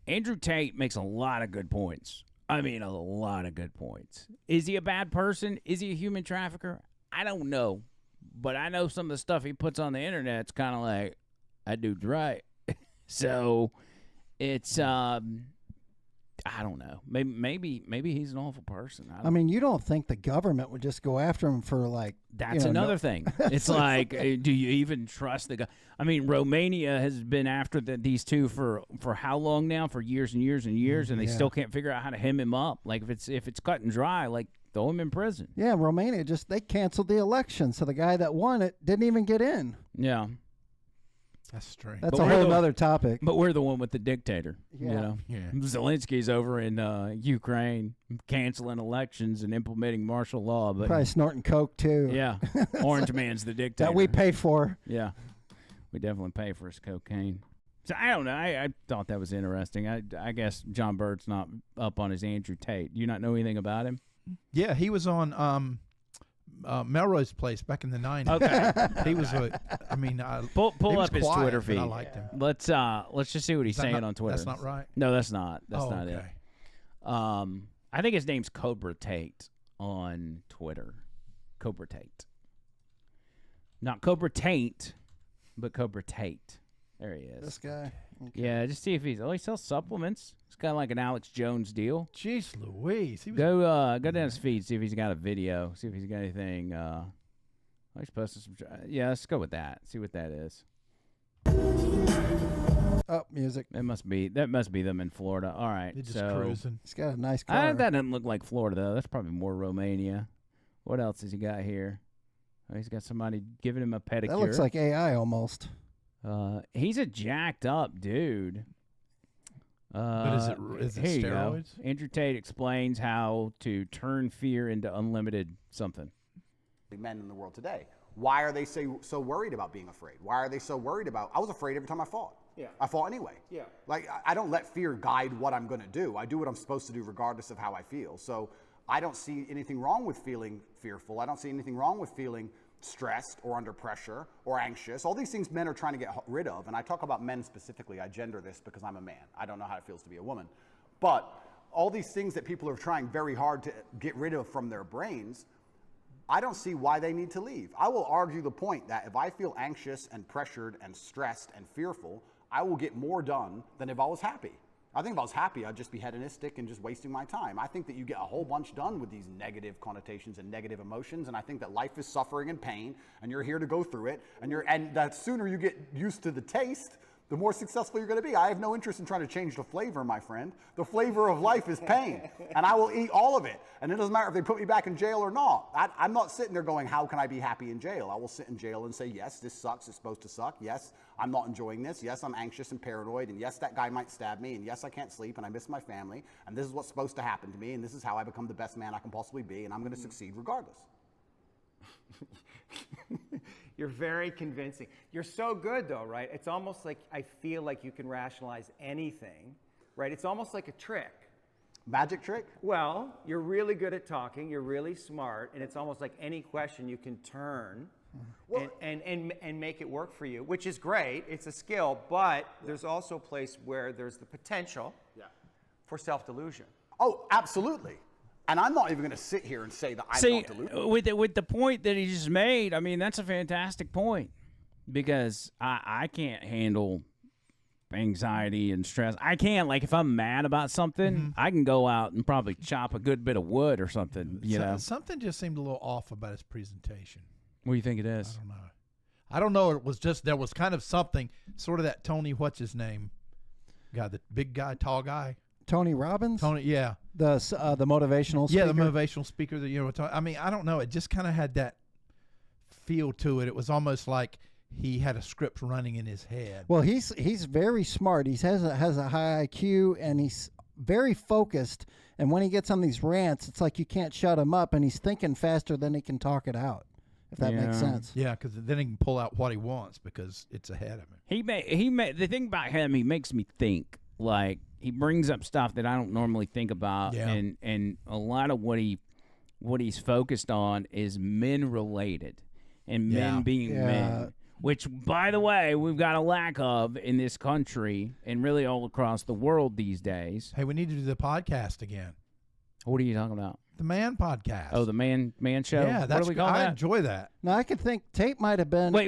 Andrew Tate makes a lot of good points. I mean, a lot of good points. Is he a bad person? Is he a human trafficker? I don't know. But I know some of the stuff he puts on the internet's kind of like, that dude's right. So it's... I don't know. Maybe he's an awful person. I mean, you don't think the government would just go after him for like... That's another thing. It's like, do you even trust the guy? I mean, Romania has been after these two for how long now? For years and years and years, and they still can't figure out how to hem him up. Like, if it's cut and dry, like, throw him in prison. Yeah, Romania they canceled the election, so the guy that won it didn't even get in. Yeah. That's strange. That's a whole other topic. But we're the one with the dictator. Yeah. You know? Yeah. Zelensky's over in Ukraine canceling elections and implementing martial law. But Probably snorting coke too. yeah, Orange Man's the dictator. That we paid for. Yeah, we definitely pay for his cocaine. So I don't know. I thought that was interesting. I guess John Bird's not up on his Andrew Tate. Do you not know anything about him? Yeah, he was on Melrose Place back in the 90s. Okay. He was pull up his quiet, Twitter but feed. I liked him. Let's just see what he's saying on Twitter. That's not right? No, that's not. That's not okay. it. I think his name's Cobra Tate on Twitter. Cobra Tate. Not Cobra Taint, but Cobra Tate. There he is. This guy. Okay. Yeah, just see if he sells supplements. It's kind of like an Alex Jones deal. Jeez Louise. He was Go down his feed, see if he's got a video, see if he's got anything. He's posted some. Yeah, let's go with that. See what that is. Oh, music. That must be them in Florida. All right, They're just so cruising. He's got a nice car. that doesn't look like Florida though. That's probably more Romania. What else has he got here? Oh, he's got somebody giving him a pedicure. That looks like AI almost. He's a jacked up dude. But is it here you go. steroids? Andrew Tate explains how to turn fear into unlimited something. Men in the world today. Why are they so worried about being afraid? Why are they so worried about? I was afraid every time I fought. Yeah. I fought anyway. Yeah. Like I don't let fear guide what I'm going to do. I do what I'm supposed to do regardless of how I feel. So I don't see anything wrong with feeling fearful. I don't see anything wrong with feeling stressed or under pressure or anxious. All these things men are trying to get rid of. And I talk about men specifically. I gender this because I'm a man. I don't know how it feels to be a woman. But all these things that people are trying very hard to get rid of from their brains, I don't see why they need to leave. I will argue the point that if I feel anxious and pressured and stressed and fearful, I will get more done than if I was happy. I think if I was happy, I'd just be hedonistic and just wasting my time. I think that you get a whole bunch done with these negative connotations and negative emotions, and I think that life is suffering and pain, and you're here to go through it, and the sooner you get used to the taste, the more successful you're going to be. I have no interest in trying to change the flavor, my friend. The flavor of life is pain, and I will eat all of it. And it doesn't matter if they put me back in jail or not. I'm not sitting there going, how can I be happy in jail? I will sit in jail and say, yes, this sucks. It's supposed to suck. Yes, I'm not enjoying this. Yes, I'm anxious and paranoid. And yes, that guy might stab me. And yes, I can't sleep. And I miss my family. And this is what's supposed to happen to me. And this is how I become the best man I can possibly be. And I'm going to succeed regardless. You're very convincing. You're so good, though, right? It's almost like I feel like you can rationalize anything, right? It's almost like a trick. Magic trick? Well, you're really good at talking. You're really smart, and it's almost like any question you can turn and make it work for you, which is great. It's a skill, but there's also a place where there's the potential for self-delusion. Oh, absolutely. And I'm not even going to sit here and say that I'm not deluded. With the point that he just made, I mean, that's a fantastic point because I can't handle anxiety and stress. I can't, like, if I'm mad about something, I can go out and probably chop a good bit of wood or something, you know. Something just seemed a little off about his presentation. What do you think it is? I don't know. It was just, there was kind of something, sort of that Tony, what's his name? Guy, the big guy, tall guy. Tony Robbins? Tony, yeah. The motivational speaker? Yeah, the motivational speaker. That, you know, I mean, I don't know. It just kind of had that feel to it. It was almost like he had a script running in his head. Well, he's very smart. He has a high IQ, and he's very focused. And when he gets on these rants, it's like you can't shut him up, and he's thinking faster than he can talk it out, if that makes sense. Yeah, because then he can pull out what he wants because it's ahead of him. The thing about him, he makes me think. Like, he brings up stuff that I don't normally think about, and a lot of what he's focused on is men related, and men being men, which, by the way, we've got a lack of in this country and really all across the world these days. Hey, we need to do the podcast again. What are you talking about? The Man Podcast. Oh, the Man Show. Yeah, what do we call I that? enjoy that. Now I could think Tate might have been. Wait.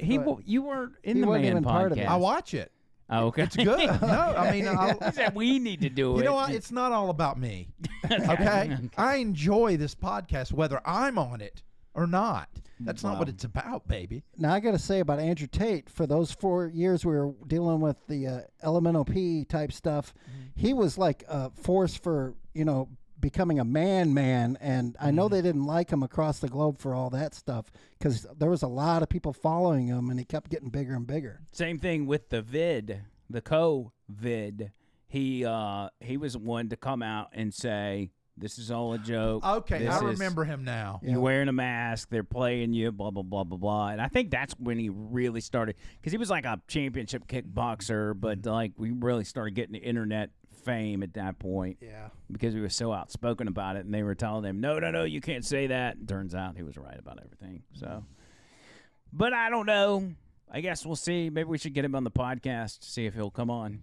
You weren't in the Man Podcast. I watch it. Oh, okay. It's good. No, I mean, he said we need to do it. You know what? It's not all about me. Okay? I enjoy this podcast, whether I'm on it or not. That's not what it's about, baby. Now I got to say about Andrew Tate, for those 4 years we were dealing with the elemental P type stuff, he was like a force for becoming a man, and I know they didn't like him across the globe for all that stuff because there was a lot of people following him, and he kept getting bigger and bigger. Same thing with the COVID. He was one to come out and say, this is all a joke. Okay, I remember him now. You're wearing a mask. They're playing you, blah, blah, blah, blah, blah. And I think that's when he really started, because he was like a championship kickboxer, but like we really started getting the internet fame at that point. Yeah. Because he was so outspoken about it, and they were telling him, no, you can't say that. And turns out he was right about everything. So, but I don't know. I guess we'll see. Maybe we should get him on the podcast to see if he'll come on.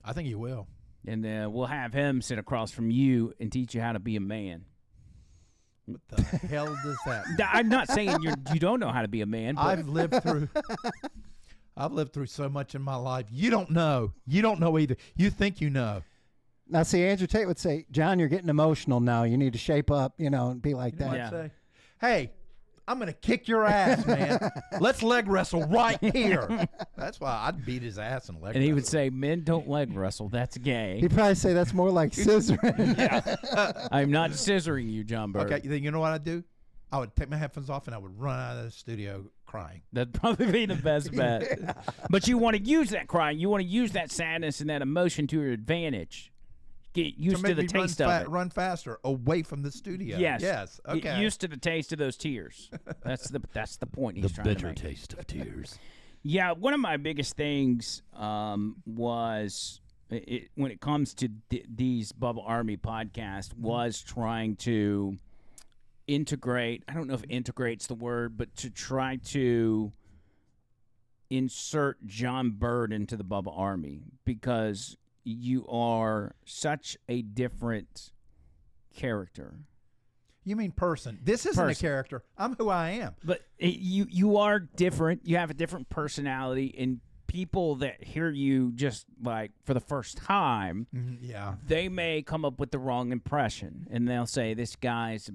I think he will. And we'll have him sit across from you and teach you how to be a man. What the hell does that mean? I'm not saying you don't know how to be a man. But I've lived through so much in my life. You don't know. You don't know either. You think you know. Now, see, Andrew Tate would say, John, you're getting emotional now. You need to shape up, and be like that. I'd say, hey, I'm going to kick your ass, man. Let's leg wrestle right here. That's why I'd beat his ass and leg wrestle. And he would say, men don't leg wrestle. That's gay. He'd probably say that's more like scissoring. I'm not scissoring you, John Bird. Okay, then you know what I'd do? I would take my headphones off and I would run out of the studio crying. That'd probably be the best bet. But you want to use that crying. You want to use that sadness and that emotion to your advantage. Get used to the taste of it. Run faster away from the studio. Yes. Okay. Get used to the taste of those tears. That's the point he's trying to make. The bitter taste of tears. Yeah, one of my biggest things was when it comes to these Bubba Army podcasts was trying to integrate. I don't know if integrate's the word, but to try to insert John Bird into the Bubba Army because you are such a different character. You mean person. This isn't a character. I'm who I am. But you are different. You have a different personality, and people that hear you just like for the first time, they may come up with the wrong impression, and they'll say this guy's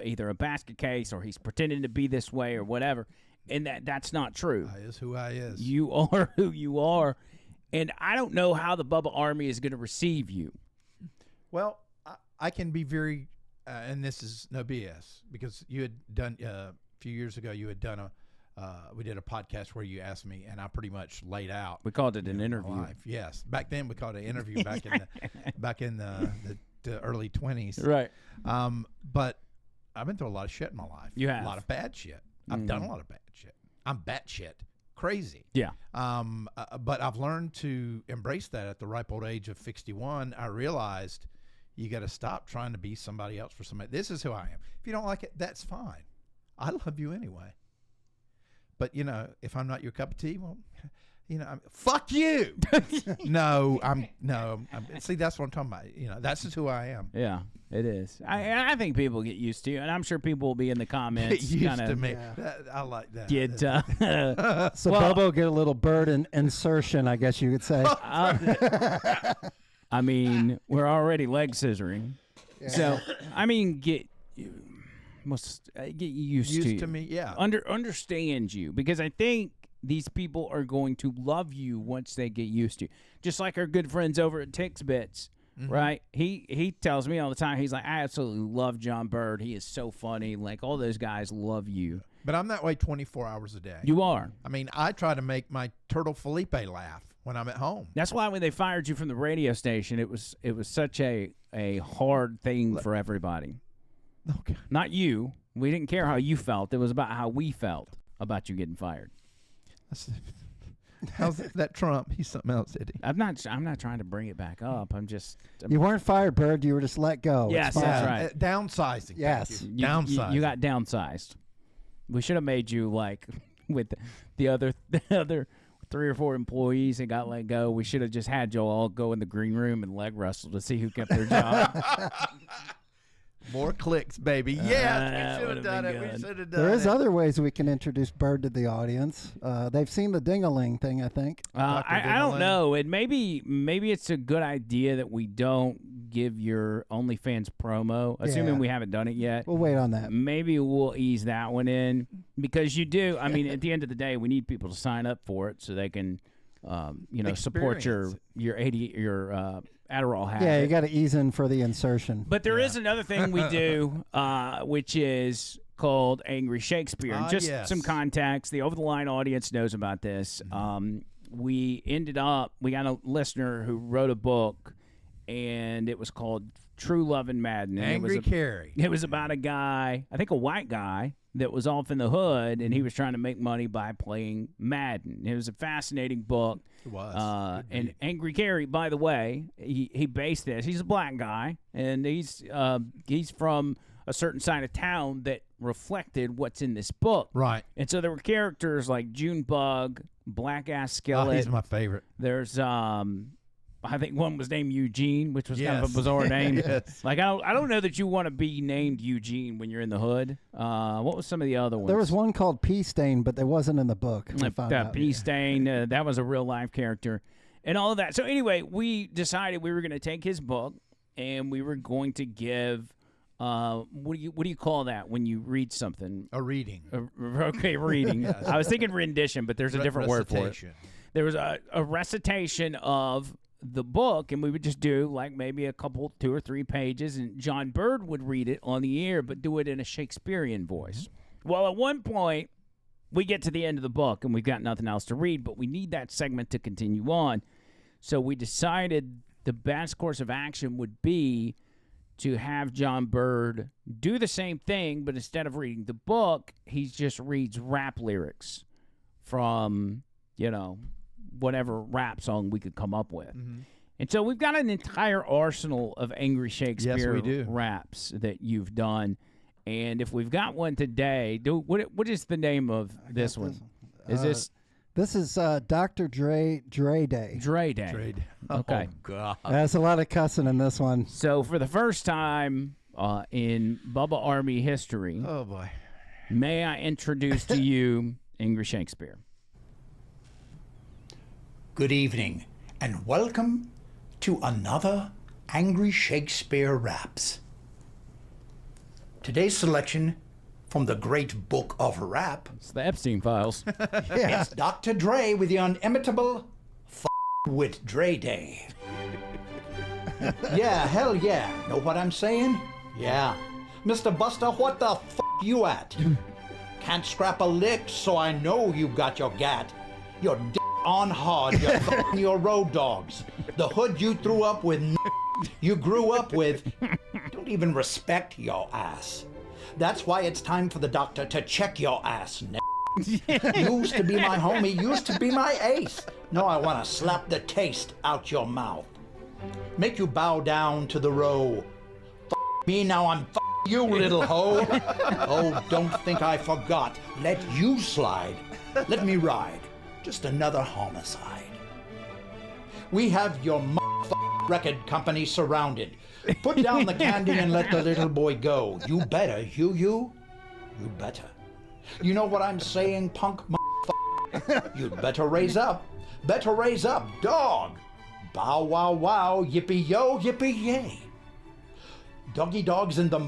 either a basket case or he's pretending to be this way or whatever, and that's not true. I is who I is. You are who you are. And I don't know how the Bubba Army is going to receive you. Well, I can be very, and this is no BS, because you had done, a few years ago, you had done we did a podcast where you asked me, and I pretty much laid out. We called it an interview. Life. Yes. Back then, we called it an interview back in the early 20s. Right. But I've been through a lot of shit in my life. You have. A lot of bad shit. I've done a lot of bad shit. I'm batshit crazy. Yeah. But I've learned to embrace that at the ripe old age of 61. I realized you got to stop trying to be somebody else for somebody. This is who I am. If you don't like it, that's fine. I love you anyway. But, if I'm not your cup of tea, well, fuck you. No, see, that's what I'm talking about. That's just who I am. Yeah, it is. I think people get used to you, and I'm sure people will be in the comments. Get used to me. Yeah. I like that. So Bubba will get a little bird insertion, I guess you could say. I mean, we're already leg scissoring. Yeah. So, I mean, get used to me, yeah. Understand you, because I think these people are going to love you once they get used to you. Just like our good friends over at Tix Bits, right? He tells me all the time, he's like, I absolutely love John Bird. He is so funny. Like, all those guys love you. But I'm that way 24 hours a day. You are. I mean, I try to make my turtle Felipe laugh when I'm at home. That's why when they fired you from the radio station, it was such a hard thing for everybody. Okay. Not you. We didn't care how you felt. It was about how we felt about you getting fired. How's that Trump? He's something else, isn't he? I'm not trying to bring it back up. You weren't fired, Bird. You were just let go. Yes, that's right. Downsizing. Yes. Downsizing. You got downsized. We should have made you like with the other 3 or 4 employees that got let go. We should have just had you all go in the green room and leg wrestle to see who kept their job. More clicks, baby. Yes, we should have done it. good. We should have done it. There is other ways we can introduce Bird to the audience. They've seen the ding-a-ling thing, I think. I don't know. And maybe it's a good idea that we don't give your OnlyFans promo, assuming we haven't done it yet. We'll wait on that. Maybe we'll ease that one in, because you do. I mean, at the end of the day, we need people to sign up for it so they can support your Adderall habit. Yeah, you got to ease in for the insertion. But there is another thing we do, which is called Angry Shakespeare. Just some context. The over-the-line audience knows about this. We got a listener who wrote a book, and it was called True Love and Madden. Angry Carrie. It was about a guy, I think a white guy, that was off in the hood, and he was trying to make money by playing Madden. It was a fascinating book. It was. And Angry Carrie, by the way, he based this. He's a black guy, and he's from a certain side of town that reflected what's in this book. Right. And so there were characters like Junebug, Black Ass Skillet. He's my favorite. There's I think one was named Eugene, which was kind of a bizarre name. Yes. Like I don't know that you want to be named Eugene when you're in the hood. What was some of the other ones? There was one called Pea Stain, but that wasn't in the book. Pea Stain, that was a real life character, and all of that. So anyway, we decided we were going to take his book and we were going to give. What do you call that when you read something? A reading. Reading. Yes. I was thinking rendition, but there's a different word for it. There was a recitation of the book, and we would just do like maybe a couple, 2 or 3 pages, and John Bird would read it on the air, but do it in a Shakespearean voice. Well, at one point, we get to the end of the book, and we've got nothing else to read, but we need that segment to continue on. So we decided the best course of action would be to have John Bird do the same thing, but instead of reading the book, he just reads rap lyrics from, whatever rap song we could come up with. Mm-hmm. And so we've got an entire arsenal of Angry Shakespeare raps that you've done. And if we've got one today, what is the name of this one? Is this? This is Dr. Dre Day. Dre Day. Okay. Oh, God. There's a lot of cussing in this one. So for the first time in Bubba Army history, oh boy, may I introduce to you Angry Shakespeare. Good evening, and welcome to another Angry Shakespeare Raps. Today's selection from the great book of rap. It's the Epstein files. It's Dr. Dre with the unimitable with Dre Day. Yeah, hell yeah. Know what I'm saying? Yeah. Mr. Buster, what the you at? Can't scrap a lick, so I know you got your gat. Your on hard, you're your road dogs. The hood you threw up with, you grew up with, don't even respect your ass. That's why it's time for the doctor to check your ass, Used to be my homie, used to be my ace. No, I want to slap the taste out your mouth. Make you bow down to the row. Me, now I'm you, little hoe. Oh, don't think I forgot. Let you slide. Let me ride. Just another homicide. We have your record company surrounded. Put down the candy and let the little boy go. You better, you better. You know what I'm saying, punk You'd better raise up. Better raise up, dog. Bow wow wow, yippee yo, yippee yay. Doggy dogs in the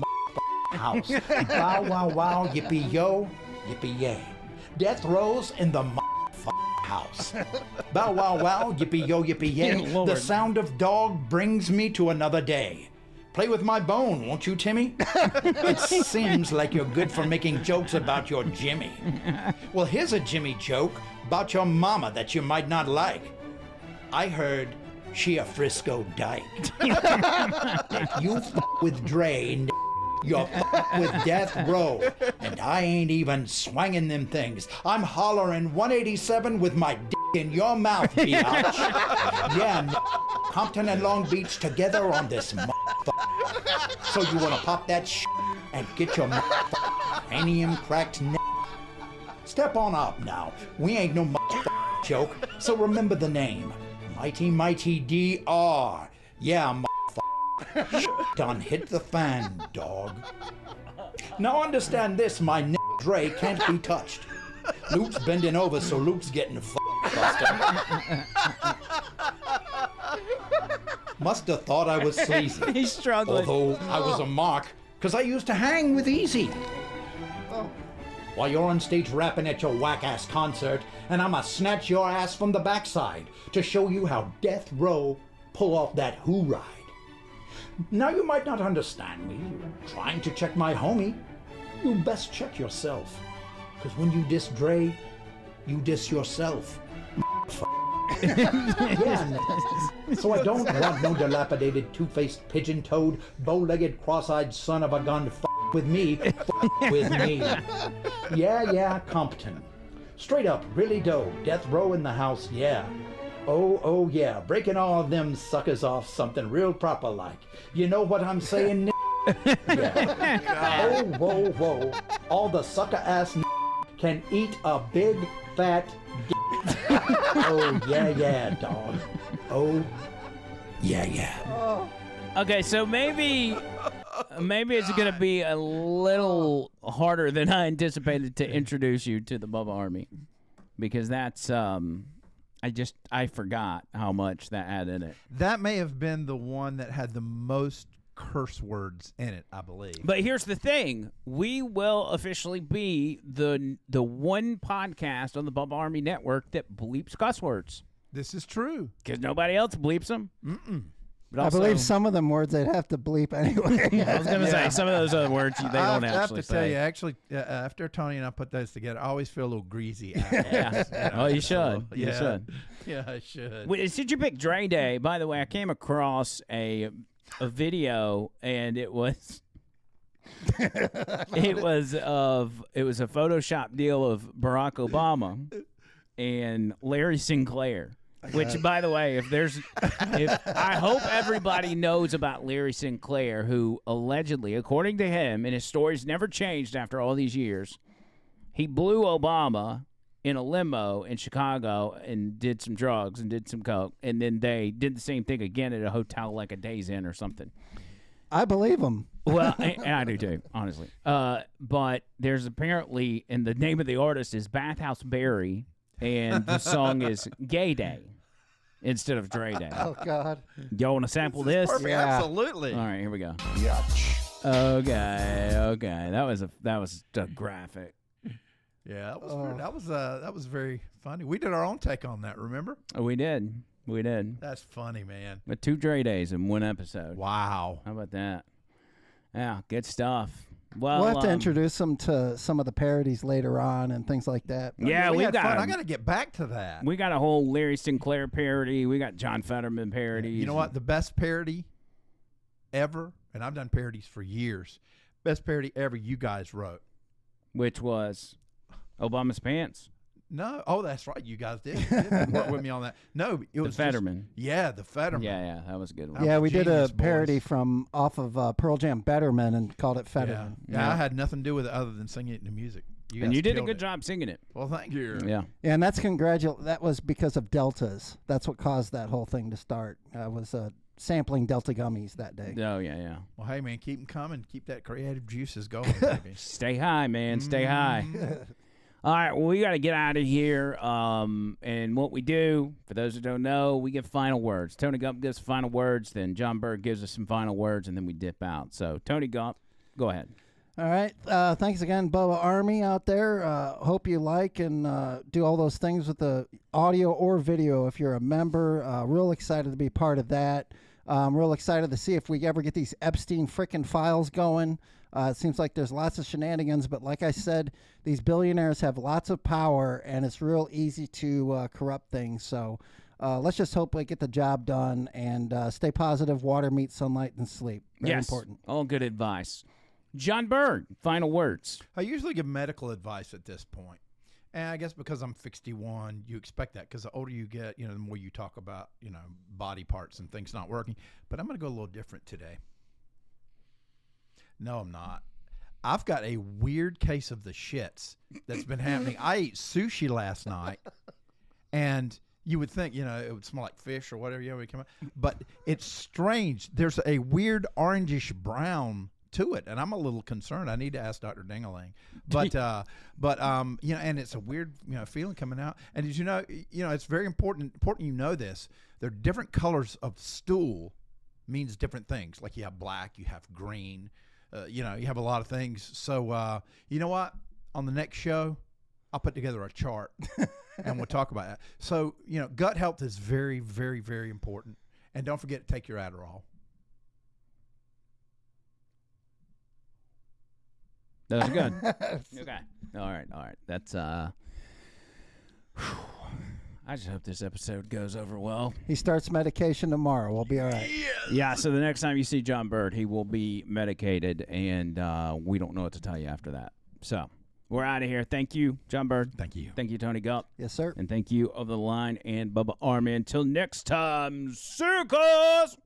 house. Bow wow wow, yippee yo, yippee yay. Death rows in the house. Bow wow wow, yippee yo, yippee yay. The sound of dog brings me to another day. Play with my bone, won't you, Timmy? It seems like you're good for making jokes about your Jimmy. Well, here's a Jimmy joke about your mama that you might not like. I heard she a Frisco dyke. If you with Dre, you're with Death Row. And I ain't even swinging them things. I'm hollering 187 with my in your mouth, biatch. Yeah, Compton and Long Beach together on this So you wanna pop that and get your cranium cracked Step on up now. We ain't no joke, so remember the name. Mighty Mighty DR. Yeah, done hit the fan, dog. Now understand this, my Dre can't be touched. Luke's bending over, so Luke's getting busted. Must have thought I was sleazy. He's struggling. Although I was a mark, because I used to hang with Easy. while you're on stage rapping at your whack-ass concert, and I'ma snatch your ass from the backside to show you how Death Row pull off that who ride. Now you might not understand me, trying to check my homie. You best check yourself, because when you diss Dre, you diss yourself. Yeah, so I don't want no dilapidated, two-faced, pigeon-toed, bow-legged, cross-eyed son of a gun with me. With me. Yeah, Compton. Straight up, really dope. Death Row in the house, yeah. Oh, yeah. Breaking all of them suckers off something real proper like. You know what I'm saying, yeah. Whoa. All the sucker-ass can eat a big, fat oh, yeah, dog. Oh, yeah. Okay, so maybe it's going to be a little harder than I anticipated to introduce you to the Bubba Army, because that's I forgot how much that had in it. That may have been the one that had the most curse words in it, I believe. But here's the thing: we will officially be the one podcast on the Bubba Army Network that bleeps cuss words. This is true, because nobody else bleeps them. But I believe some of them words they'd have to bleep anyway. I was going to say some of those other words they don't actually say. I have to tell you, actually, after Tony and I put those together, I always feel a little greasy. Yeah. Oh, you should. You should. Yeah, I should. Since you picked Dre Day, by the way, I came across a video, and it was a Photoshop deal of Barack Obama and Larry Sinclair. Which, by the way, I hope everybody knows about Larry Sinclair, who allegedly, according to him, and his story's never changed after all these years, he blew Obama in a limo in Chicago and did some drugs and did some coke, and then they did the same thing again at a hotel like a Days Inn or something. I believe him. Well, and I do too, honestly. But there's apparently, and the name of the artist is Bathhouse Barry, and the song is Gay Day instead of Dre Day. Oh, God. Y'all want to sample this? Perfect. Yeah. Absolutely. All right, here we go. Yatch. Okay. That was a graphic. Yeah, that was very funny. We did our own take on that, remember? Oh, we did. That's funny, man. But 2 Dre Days in one episode. Wow. How about that? Yeah, good stuff. Well, we'll have to introduce them to some of the parodies later on and things like that. Yeah, we had fun. I got to get back to that. We got a whole Larry Sinclair parody. We got John Fetterman parodies. You know what? The best parody ever, and I've done parodies for years, best parody ever you guys wrote. Which was Obama's Pants. No. Oh, that's right. You guys did work with me on that. No, it was the Fetterman. The Fetterman. Yeah, that was a good one. Yeah, we did a parody boys. off of Pearl Jam Betterman and called it Fetterman. Yeah, I had nothing to do with it other than singing it in the music. You did a good job singing it. Well, thank you. Yeah, and that's that was because of deltas. That's what caused that whole thing to start. I was sampling Delta gummies that day. Oh, yeah. Well, hey, man, keep them coming. Keep that creative juices going, baby. Stay high, man. Stay high. All right, well, we got to get out of here. And what we do, for those who don't know, we give final words. Tony Gump gives final words, then John Berg gives us some final words, and then we dip out. So, Tony Gump, go ahead. All right. Thanks again, Bubba Army out there. Hope you like and do all those things with the audio or video if you're a member. Real excited to be part of that. Real excited to see if we ever get these Epstein frickin' files going. It seems like there's lots of shenanigans, but like I said, these billionaires have lots of power, and it's real easy to corrupt things. So let's just hope we get the job done and stay positive, water, meat, sunlight, and sleep. Very important. All good advice. John Berg, final words. I usually give medical advice at this point. And I guess because I'm 61, you expect that because the older you get, the more you talk about, body parts and things not working. But I'm going to go a little different today. No, I'm not. I've got a weird case of the shits that's been happening. I ate sushi last night, and you would think, it would smell like fish or whatever you come out. But it's strange. There's a weird orangish brown to it, and I'm a little concerned. I need to ask Dr. Dingaling. But and it's a weird, feeling coming out. And as you know, it's very important you know this. There are different colors of stool means different things. Like you have black, you have green. You have a lot of things. So, you know what? on the next show, I'll put together a chart and we'll talk about that. So, gut health is very, very, very important. And don't forget to take your Adderall. That was good. Okay. All right. That's I just hope this episode goes over well. He starts medication tomorrow. We'll be all right. Yeah, so the next time you see John Bird, he will be medicated, and we don't know what to tell you after that. So we're out of here. Thank you, John Bird. Thank you. Thank you, Tony Gupp. Yes, sir. And thank you, Of the Line and Bubba Army. Until next time, circus!